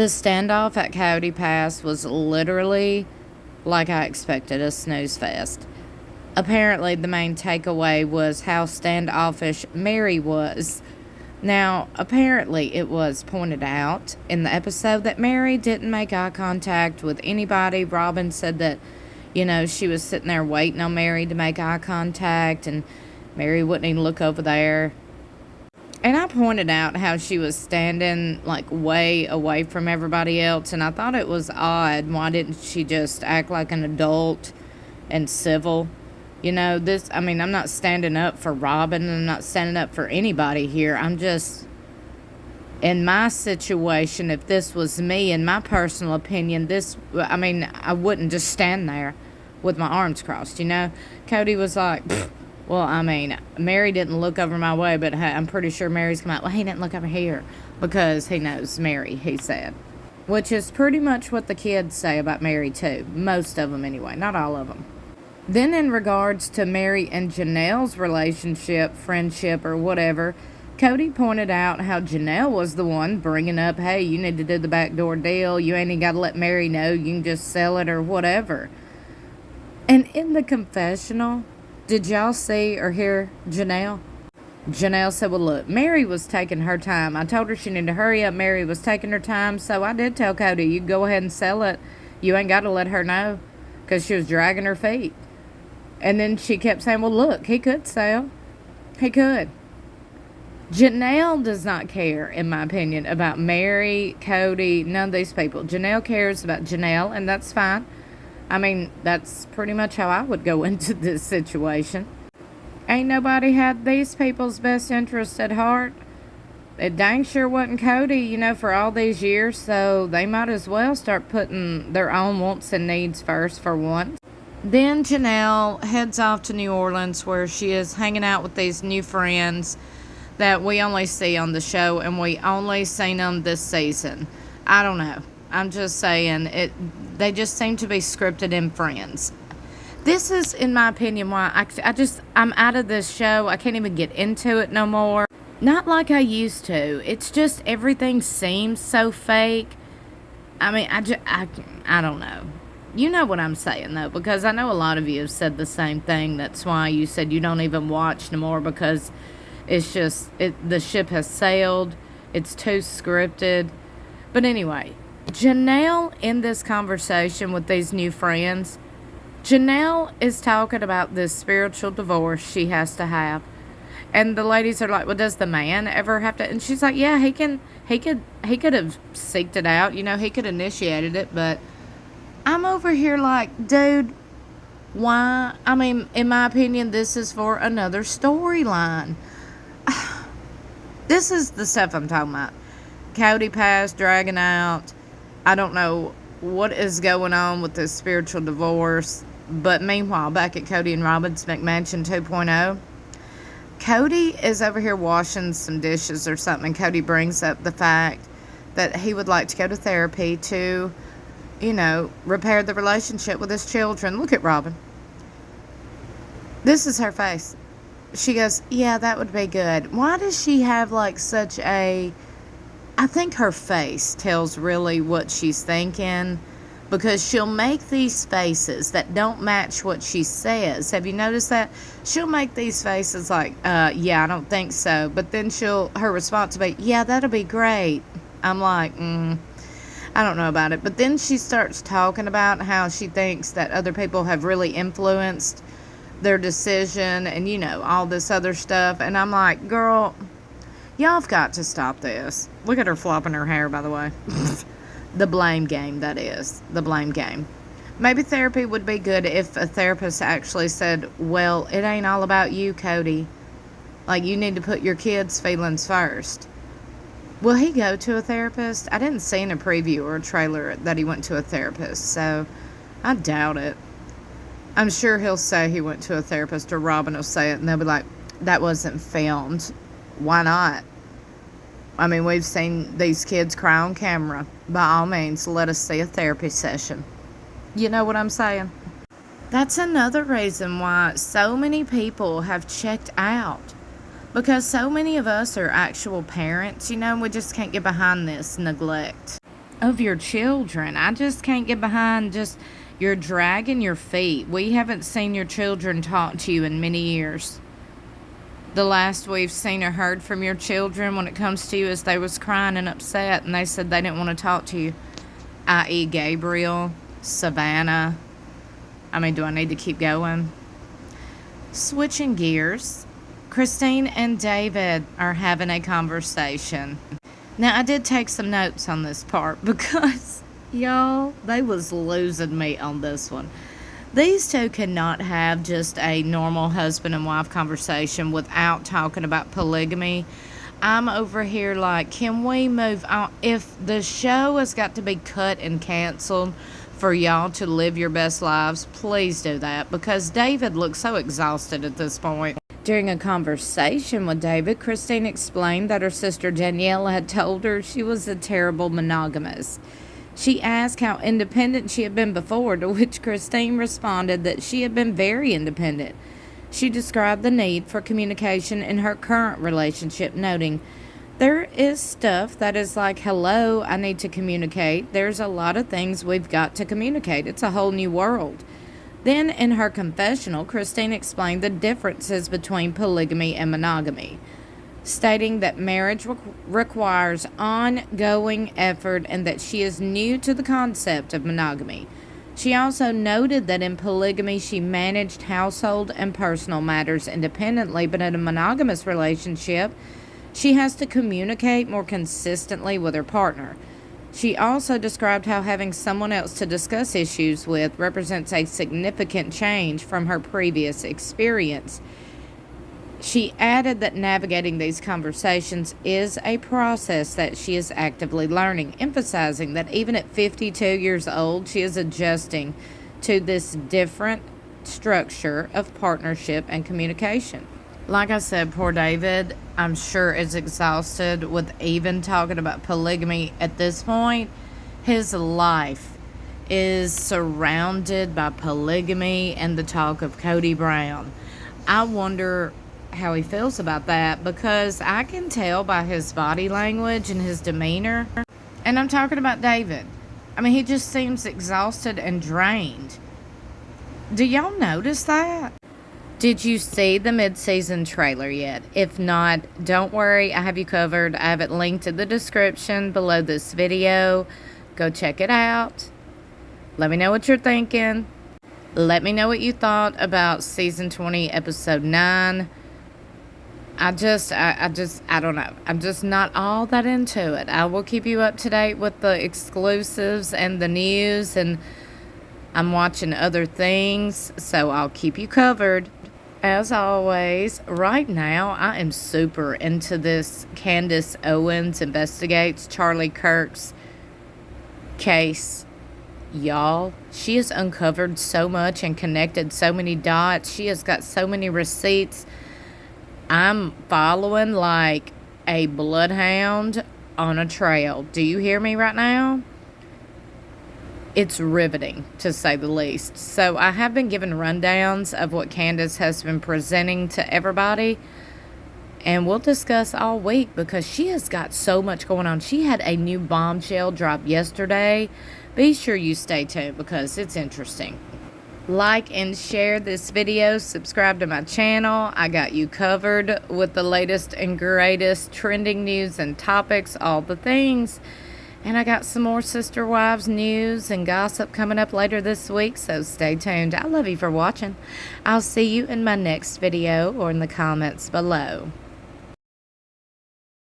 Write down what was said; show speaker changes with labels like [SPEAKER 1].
[SPEAKER 1] The standoff at Coyote Pass was literally like I expected, a snooze fest. Apparently, the main takeaway was how standoffish Meri was. Now, apparently, it was pointed out in the episode that Meri didn't make eye contact with anybody. Robin said that, she was sitting there waiting on Meri to make eye contact, and Meri wouldn't even look over there. And I pointed out how she was standing, way away from everybody else, and I thought it was odd. Why didn't she just act like an adult and civil? I'm not standing up for Robin. I'm not standing up for anybody here. I'm just, in my situation, if this was me, in my personal opinion, I wouldn't just stand there with my arms crossed, Cody was like, well, Meri didn't look over my way, but I'm pretty sure Meri's come out, well, he didn't look over here because he knows Meri, he said. Which is pretty much what the kids say about Meri, too. Most of them, anyway. Not all of them. Then in regards to Meri and Janelle's relationship, friendship, or whatever, Cody pointed out how Janelle was the one bringing up, hey, you need to do the backdoor deal. You ain't even got to let Meri know. You can just sell it or whatever. And in the confessional, did y'all see or hear Janelle? Janelle said, well, look, Meri was taking her time. I told her she needed to hurry up. Meri was taking her time, so I did tell Cody, you go ahead and sell it. You ain't got to let her know, because she was dragging her feet. And then she kept saying, well, look, he could sell. He could. Janelle does not care, in my opinion, about Meri, Cody, none of these people. Janelle cares about Janelle, and that's fine. That's pretty much how I would go into this situation. Ain't nobody had these people's best interests at heart. It dang sure wasn't Cody, for all these years, so they might as well start putting their own wants and needs first for once. Then Janelle heads off to New Orleans, where she is hanging out with these new friends that we only see on the show, and we only seen them this season. I don't know. I'm just saying, they just seem to be scripted in Friends. This is, in my opinion, why I'm out of this show. I can't even get into it no more. Not like I used to. It's just everything seems so fake. I don't know. You know what I'm saying, though, because I know a lot of you have said the same thing. That's why you said you don't even watch no more, because it's just, the ship has sailed. It's too scripted. But anyway, Janelle, in this conversation with these new friends, Janelle is talking about this spiritual divorce she has to have. And the ladies are like, well, does the man ever have to? And she's like, yeah, he could have seeked it out. He could have initiated it, but I'm over here like, dude, why? In my opinion, this is for another storyline. This is the stuff I'm talking about. Coyote Pass dragging out. I don't know what is going on with this spiritual divorce. But meanwhile, back at Cody and Robin's McMansion 2.0, Cody is over here washing some dishes or something. Cody brings up the fact that he would like to go to therapy to, repair the relationship with his children. Look at Robin. This is her face. She goes, yeah, that would be good. Why does she have such a... I think her face tells really what she's thinking, because she'll make these faces that don't match what she says. Have you noticed that? She'll make these faces like, yeah, I don't think so. But then her response will be, yeah, that'll be great. I'm like, I don't know about it. But then she starts talking about how she thinks that other people have really influenced their decision and, all this other stuff. And I'm like, girl, y'all have got to stop this. Look at her flopping her hair, by the way. The blame game, that is. The blame game. Maybe therapy would be good if a therapist actually said, well, it ain't all about you, Cody. You need to put your kids' feelings first. Will he go to a therapist? I didn't see in a preview or a trailer that he went to a therapist, so I doubt it. I'm sure he'll say he went to a therapist, or Robin will say it, and they'll be like, that wasn't filmed. Why not? We've seen these kids cry on camera. By all means, let us see a therapy session. You know what I'm saying? That's another reason why so many people have checked out. Because so many of us are actual parents, we just can't get behind this neglect. of your children. I just can't get behind just you're dragging your feet. We haven't seen your children talk to you in many years. The last we've seen or heard from your children when it comes to you is they was crying and upset, and they said they didn't want to talk to you, i.e. Gabriel, Savannah. I mean, do I need to keep going? Switching gears, Christine and David are having a conversation. Now, I did take some notes on this part because, y'all, they was losing me on this one. These two cannot have just a normal husband and wife conversation without talking about polygamy. I'm over here like, can we move on? If the show has got to be cut and canceled for y'all to live your best lives, please do that, because David looks so exhausted at this point. During a conversation with David, Christine explained that her sister Danielle had told her she was a terrible monogamist. She asked how independent she had been before, to which Christine responded that she had been very independent. She described the need for communication in her current relationship, noting, "There is stuff that is like, hello, I need to communicate. There's a lot of things we've got to communicate. It's a whole new world." Then, in her confessional, Christine explained the differences between polygamy and monogamy, stating that marriage requires ongoing effort and that she is new to the concept of monogamy. She also noted that in polygamy she managed household and personal matters independently, but in a monogamous relationship she has to communicate more consistently with her partner. She also described how having someone else to discuss issues with represents a significant change from her previous experience. She added that navigating these conversations is a process that she is actively learning, emphasizing that even at 52 years old, she is adjusting to this different structure of partnership and communication. Like I said, poor David, I'm sure, is exhausted with even talking about polygamy at this point. His life is surrounded by polygamy and the talk of Cody Brown. I wonder how he feels about that, because I can tell by his body language and his demeanor. And I'm talking about David. I mean, he just seems exhausted and drained. Do y'all notice that? Did you see the mid-season trailer yet? If not, don't worry, I have you covered. I have it linked in the description below this video. Go check it out. Let me know what you're thinking. Let me know what you thought about season 20, episode 9. I don't know. I'm just not all that into it. I will keep you up to date with the exclusives and the news, and I'm watching other things, so I'll keep you covered. As always, right now, I am super into this Candace Owens investigates Charlie Kirk's case. Y'all, she has uncovered so much and connected so many dots. She has got so many receipts. I'm following like a bloodhound on a trail. Do you hear me right now? It's riveting, to say the least. So I have been given rundowns of what Candace has been presenting to everybody, and we'll discuss all week because she has got so much going on. She had a new bombshell drop yesterday. Be sure you stay tuned because it's interesting. Like and share this video. Subscribe to my channel. I got you covered with the latest and greatest trending news and topics, all the things. And I got some more Sister Wives news and gossip coming up later this week, so stay tuned. I love you for watching. I'll see you in my next video or in the comments below.